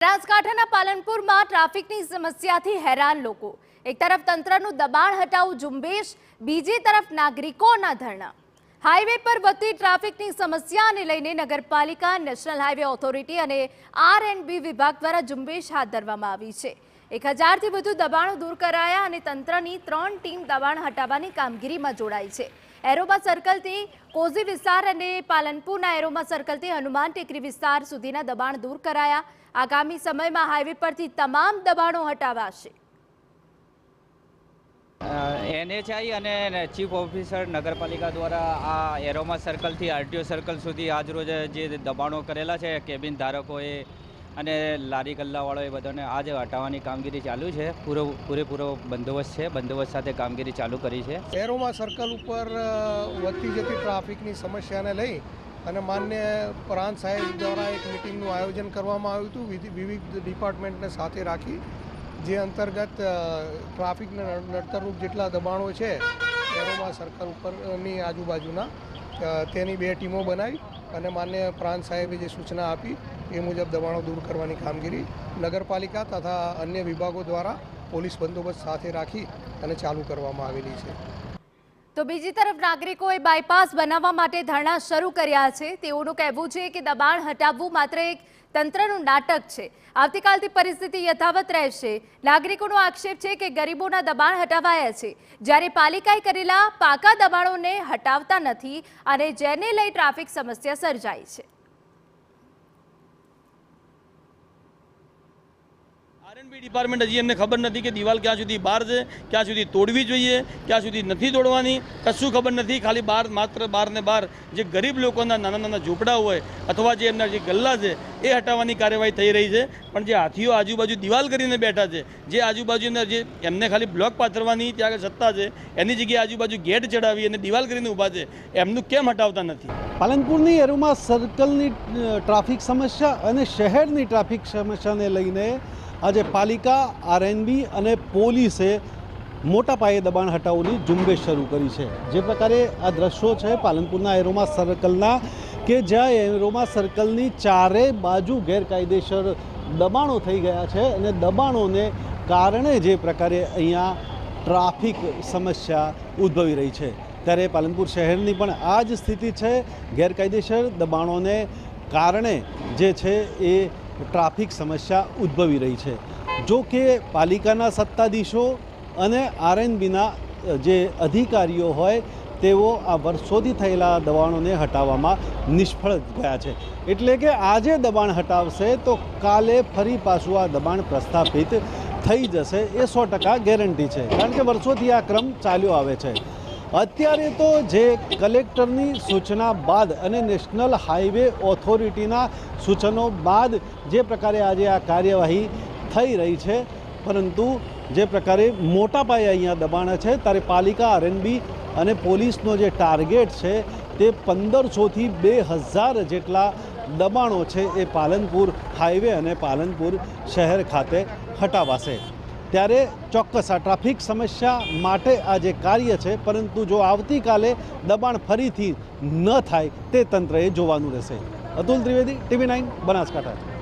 બનાસકાંઠાના પાલનપુરમાં ટ્રાફિકની સમસ્યાથી હેરાન લોકો। એક તરફ તંત્રનું દબાણ હટાવો ઝુંબેશ, બીજી તરફ નાગરિકોના ધરણા। હાઈવે પર વધતી ટ્રાફિકની સમસ્યાને લઈને નગરપાલિકા, નેશનલ હાઈવે ઓથોરિટી અને R&B વિભાગ દ્વારા ઝુંબેશ હાથ ધરવામાં આવી છે। 1000થી વધુ દબાણો દૂર કરાયા અને તંત્રની 3 ટીમ દબાણ હટાવવાની કામગીરીમાં જોડાઈ છે। એરોમા સર્કલથી કોઝી વિસ્તાર અને પાલનપુરના એરોમા સર્કલથી હનુમાન ટેકરી વિસ્તાર સુધીના દબાણ દૂર કરાયા। આગામી સમયમાં હાઈવે પરથી તમામ દબાણો હટાવાશે। NHI અને ચીફ ઓફિસર નગરપાલિકા દ્વારા આ એરોમા સર્કલથી RTO સર્કલ સુધી આજરોજ જે દબાણો કરેલા છે કેબિન ધારકોએ અને લારી ગલ્લાવાળોએ બધાને આજે હટાવવાની કામગીરી ચાલુ છે। પૂરેપૂરો બંદોબસ્ત છે, બંદોબસ્ત સાથે કામગીરી ચાલુ કરી છે। એરોમા સર્કલ ઉપર વધતી જતી ટ્રાફિકની સમસ્યાને લઈ અને માન્ય પ્રાંત સાહેબ દ્વારા એક મિટિંગનું આયોજન કરવામાં આવ્યું હતું વિવિધ ડિપાર્ટમેન્ટને સાથે રાખી, જે અંતર્ગત ટ્રાફિકને નડતરરૂપ જેટલા દબાણો છે એરોમા સર્કલ ઉપરની આજુબાજુના તેની 2 ટીમો બનાવી અને માન્ય પ્રાંત સાહેબે જે સૂચના આપી એ મુજબ દબાણો દૂર કરવાની કામગીરી નગરપાલિકા તથા અન્ય વિભાગો દ્વારા પોલીસ બંદોબસ્ત સાથે રાખી અને ચાલુ કરવામાં આવેલી છે। તો બીજી તરફ નાગરિકોએ બાયપાસ બનાવવા માટે ધરણા શરૂ કર્યા છે। તેઓનું કહેવું છે કે દબાણ હટાવવું માત્ર એક તંત્રનું નાટક છે। આવતીકાલથી પરિસ્થિતિ યથાવત રહેશે। નાગરિકોનો આક્ષેપ છે કે ગરીબોના દબાણ હટાવાયા છે, જ્યારે પાલિકાએ કરેલા પાકા દબાણોને હટાવતા નથી અને જેને લઈ ટ્રાફિક સમસ્યા સર્જાઈ છે। R&B ડિપાર્ટમેન્ટ હજી એમને ખબર નથી કે દિવાલ ક્યાં સુધી બહાર છે, ક્યાં સુધી તોડવી જોઈએ, ક્યાં સુધી નથી તોડવાની, કશું ખબર નથી। ખાલી માત્ર બહાર ને બહાર જે ગરીબ લોકોના નાના નાના ઝૂંપડા હોય અથવા જે એમના જે ગલ્લા છે એ હટાવવાની કાર્યવાહી થઈ રહી છે। પણ જે હાથીઓ આજુબાજુ દિવાલ કરીને બેઠા છે, જે આજુબાજુના જે એમને ખાલી બ્લોક પાથરવાની ત્યાં આગળ સત્તા છે, એની જગ્યાએ આજુબાજુ ગેટ ચડાવી અને દિવાલ કરીને ઊભા છે, એમનું કેમ હટાવતા નથી? પાલનપુરની એરોમા સર્કલની ટ્રાફિક સમસ્યા અને શહેરની ટ્રાફિક સમસ્યાને લઈને આજે પાલિકા, R&B અને પોલીસે મોટા પાયે દબાણ હટાવવાની ઝુંબેશ શરૂ કરી છે। જે પ્રકારે આ દ્રશ્યો છે પાલનપુરના એરોમા સર્કલના, કે જ્યાં એરોમા સર્કલની ચારે બાજુ ગેરકાયદેસર દબાણો થઈ ગયા છે અને દબાણોને કારણે જે પ્રકારે અહીંયા ટ્રાફિક સમસ્યા ઉદ્ભવી રહી છે, ત્યારે પાલનપુર શહેરની પણ આ જ સ્થિતિ છે। ગેરકાયદેસર દબાણોને કારણે જે છે એ ટ્રાફિક સમસ્યા ઉદ્ભવી રહી છે। જો કે પાલિકાના સત્તાધીશો અને R&Bના જે અધિકારીઓ હોય તેઓ આ વર્ષોથી થયેલા દબાણોને હટાવવામાં નિષ્ફળ ગયા છે। એટલે કે આજે દબાણ હટાવશે તો કાલે ફરી પાછું આ દબાણ પ્રસ્થાપિત થઈ જશે, એ 100% ગેરંટી છે, કારણ કે વર્ષોથી આ ક્રમ ચાલ્યો આવે છે। અત્યારે તો જે કલેક્ટરની સૂચના બાદ અને નેશનલ હાઈવે ઓથોરિટીના સૂચનો બાદ જે પ્રકારે આજે આ કાર્યવાહી થઈ રહી છે, પરંતુ જે પ્રકારે મોટા પાયે અહીંયા દબાણ છે, ત્યારે પાલિકા, R&B અને પોલીસનો જે ટાર્ગેટ છે તે 1500થી 2000 જેટલા દબાણો છે એ પાલનપુર હાઈવે અને પાલનપુર શહેર ખાતે હટાવાશે। ત્યારે ચોક્કસ આ ટ્રાફિક સમસ્યા માટે આ જે કાર્ય છે, પરંતુ જો આવતીકાલે દબાણ ફરીથી ન થાય તે તંત્રએ જોવાનું રહેશે। અતુલ ત્રિવેદી, TV9 બનાસકાંઠા।